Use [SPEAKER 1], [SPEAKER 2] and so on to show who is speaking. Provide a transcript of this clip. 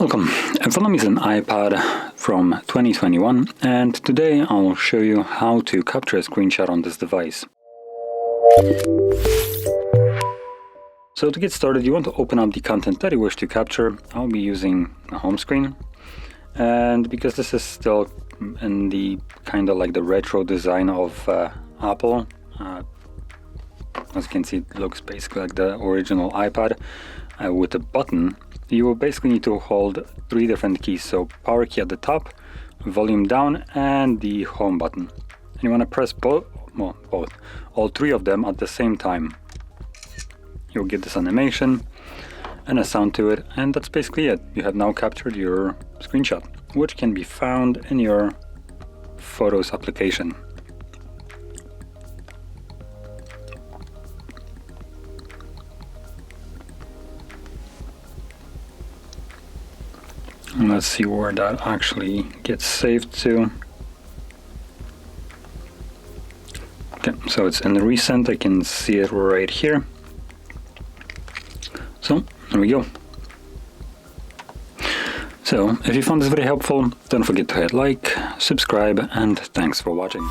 [SPEAKER 1] Welcome. In front of me is an iPad from 2021, and today I'll show you how to capture a screenshot on this device. So to get started, you want to open up the content that you wish to capture. I'll be using the home screen, and because this is still in the kind of like the retro design of Apple, as you can see, it looks basically like the original iPad with a button. You will basically need to hold three different keys, so power key at the top, volume down, and the home button. And you want to press all three of them at the same time. You'll get this animation and a sound to it, and that's basically it. You have now captured your screenshot, which can be found in your Photos application. And let's see where that actually gets saved to. Okay, so it's in the recent, I can see it right here. So, there we go. So, if you found this very helpful, don't forget to hit like, subscribe, and thanks for watching.